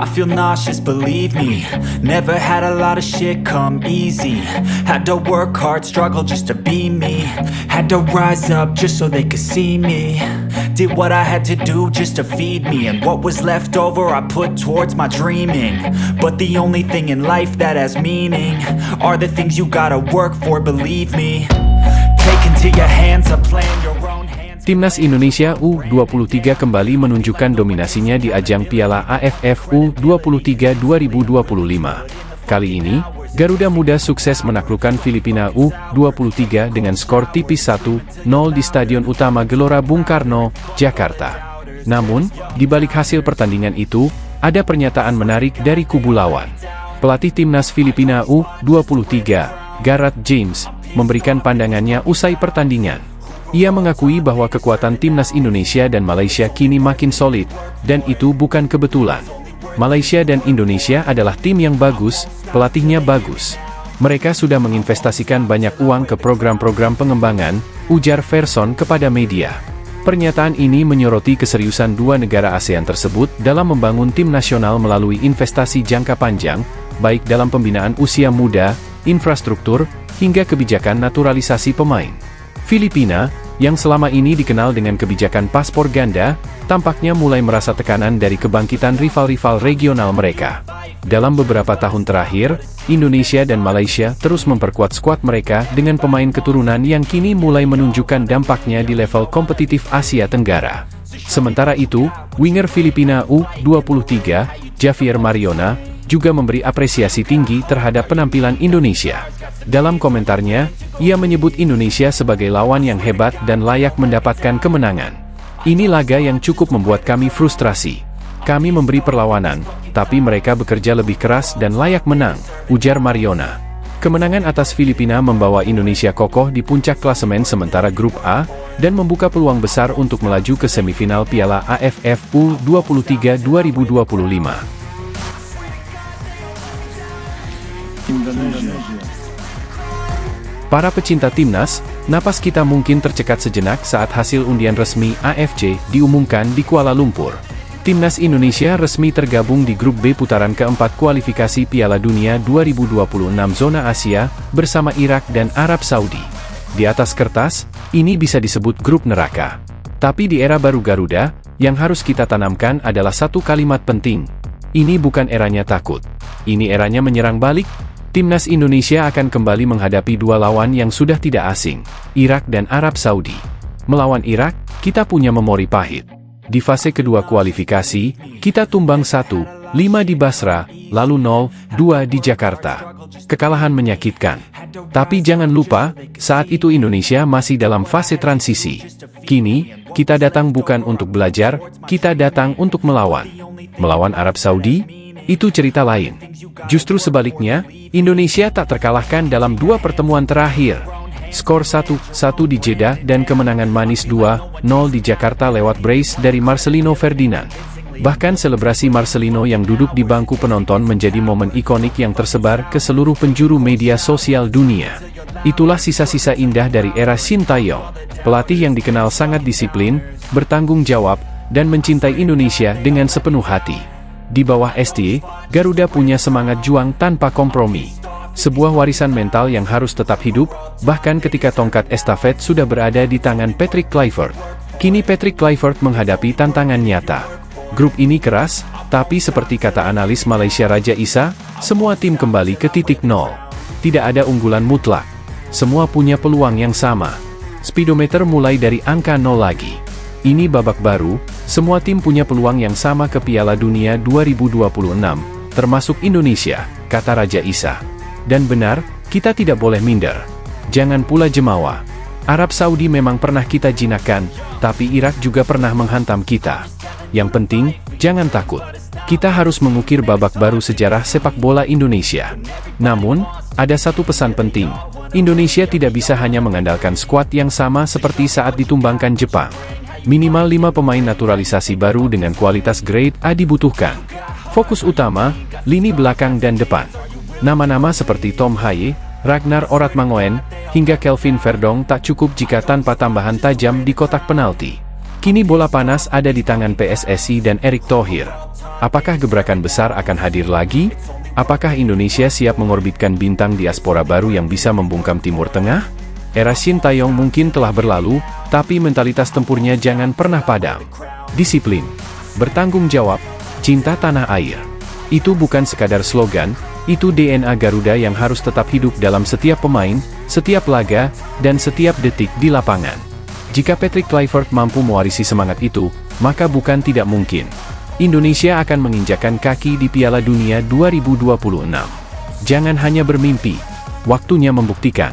I feel nauseous, believe me. Never had a lot of shit come easy. Had to work hard, struggle just to be me. Had to rise up just so they could see me. Did what I had to do just to feed me, and what was left over I put towards my dreaming. But the only thing in life that has meaning are the things you gotta work for, believe me. Take into your hands a plan, your own hands. Timnas Indonesia U23 kembali menunjukkan dominasinya di ajang Piala AFF U23 2025. Kali ini, Garuda Muda sukses menaklukkan Filipina U23 dengan skor tipis 1-0 di Stadion Utama Gelora Bung Karno, Jakarta. Namun, di balik hasil pertandingan itu, ada pernyataan menarik dari kubu lawan. Pelatih Timnas Filipina U23, Gareth James, memberikan pandangannya usai pertandingan. Ia mengakui bahwa kekuatan Timnas Indonesia dan Malaysia kini makin solid, dan itu bukan kebetulan. Malaysia dan Indonesia adalah tim yang bagus, pelatihnya bagus. Mereka sudah menginvestasikan banyak uang ke program-program pengembangan, ujar Verson kepada media. Pernyataan ini menyoroti keseriusan dua negara ASEAN tersebut dalam membangun tim nasional melalui investasi jangka panjang, baik dalam pembinaan usia muda, infrastruktur, hingga kebijakan naturalisasi pemain. Filipina, yang selama ini dikenal dengan kebijakan paspor ganda, tampaknya mulai merasa tekanan dari kebangkitan rival-rival regional mereka. Dalam beberapa tahun terakhir, Indonesia dan Malaysia terus memperkuat skuad mereka dengan pemain keturunan yang kini mulai menunjukkan dampaknya di level kompetitif Asia Tenggara. Sementara itu, winger Filipina U23, Javier Mariona, juga memberi apresiasi tinggi terhadap penampilan Indonesia. Dalam komentarnya, ia menyebut Indonesia sebagai lawan yang hebat dan layak mendapatkan kemenangan. Ini laga yang cukup membuat kami frustrasi. Kami memberi perlawanan, tapi mereka bekerja lebih keras dan layak menang, ujar Mariona. Kemenangan atas Filipina membawa Indonesia kokoh di puncak klasemen sementara Grup A, dan membuka peluang besar untuk melaju ke semifinal Piala AFF U23 2025. Para pecinta timnas, napas kita mungkin tercekat sejenak saat hasil undian resmi AFC diumumkan di Kuala Lumpur. Timnas Indonesia resmi tergabung di Grup B putaran keempat kualifikasi Piala Dunia 2026 zona Asia, bersama Irak dan Arab Saudi. Di atas kertas, ini bisa disebut grup neraka. Tapi di era baru Garuda, yang harus kita tanamkan adalah satu kalimat penting. Ini bukan eranya takut. Ini eranya menyerang balik. Timnas Indonesia akan kembali menghadapi dua lawan yang sudah tidak asing, Irak dan Arab Saudi. Melawan Irak, kita punya memori pahit. Di fase kedua kualifikasi, kita tumbang 1-5 di Basra, lalu 0-2 di Jakarta. Kekalahan menyakitkan. Tapi jangan lupa, saat itu Indonesia masih dalam fase transisi. Kini, kita datang bukan untuk belajar, kita datang untuk melawan. Melawan Arab Saudi? Itu cerita lain. Justru sebaliknya, Indonesia tak terkalahkan dalam dua pertemuan terakhir. Skor 1-1 di Jeddah dan kemenangan manis 2-0 di Jakarta lewat brace dari Marcelino Ferdinand. Bahkan selebrasi Marcelino yang duduk di bangku penonton menjadi momen ikonik yang tersebar ke seluruh penjuru media sosial dunia. Itulah sisa-sisa indah dari era Sintayong, pelatih yang dikenal sangat disiplin, bertanggung jawab, dan mencintai Indonesia dengan sepenuh hati. Di bawah ST, Garuda punya semangat juang tanpa kompromi. Sebuah warisan mental yang harus tetap hidup, bahkan ketika tongkat estafet sudah berada di tangan Patrick Kluivert. Kini Patrick Kluivert menghadapi tantangan nyata. Grup ini keras, tapi seperti kata analis Malaysia Raja Isa, semua tim kembali ke titik nol. Tidak ada unggulan mutlak. Semua punya peluang yang sama. Speedometer mulai dari angka 0 lagi. Ini babak baru, semua tim punya peluang yang sama ke Piala Dunia 2026, termasuk Indonesia, kata Raja Isa. Dan benar, kita tidak boleh minder. Jangan pula jemawa. Arab Saudi memang pernah kita jinakkan, tapi Irak juga pernah menghantam kita. Yang penting, jangan takut. Kita harus mengukir babak baru sejarah sepak bola Indonesia. Namun, ada satu pesan penting. Indonesia tidak bisa hanya mengandalkan skuad yang sama seperti saat ditumbangkan Jepang. Minimal 5 pemain naturalisasi baru dengan kualitas grade A dibutuhkan. Fokus utama, lini belakang dan depan. Nama-nama seperti Tom Haye, Ragnar Oratmangoen, hingga Kelvin Verdong tak cukup jika tanpa tambahan tajam di kotak penalti. Kini bola panas ada di tangan PSSI dan Erick Thohir. Apakah gebrakan besar akan hadir lagi? Apakah Indonesia siap mengorbitkan bintang diaspora baru yang bisa membungkam Timur Tengah? Era Shin Taeyong mungkin telah berlalu, tapi mentalitas tempurnya jangan pernah padam. Disiplin, bertanggung jawab, cinta tanah air. Itu bukan sekadar slogan, itu DNA Garuda yang harus tetap hidup dalam setiap pemain, setiap laga, dan setiap detik di lapangan. Jika Patrick Kluivert mampu mewarisi semangat itu, maka bukan tidak mungkin Indonesia akan menginjakkan kaki di Piala Dunia 2026. Jangan hanya bermimpi, waktunya membuktikan.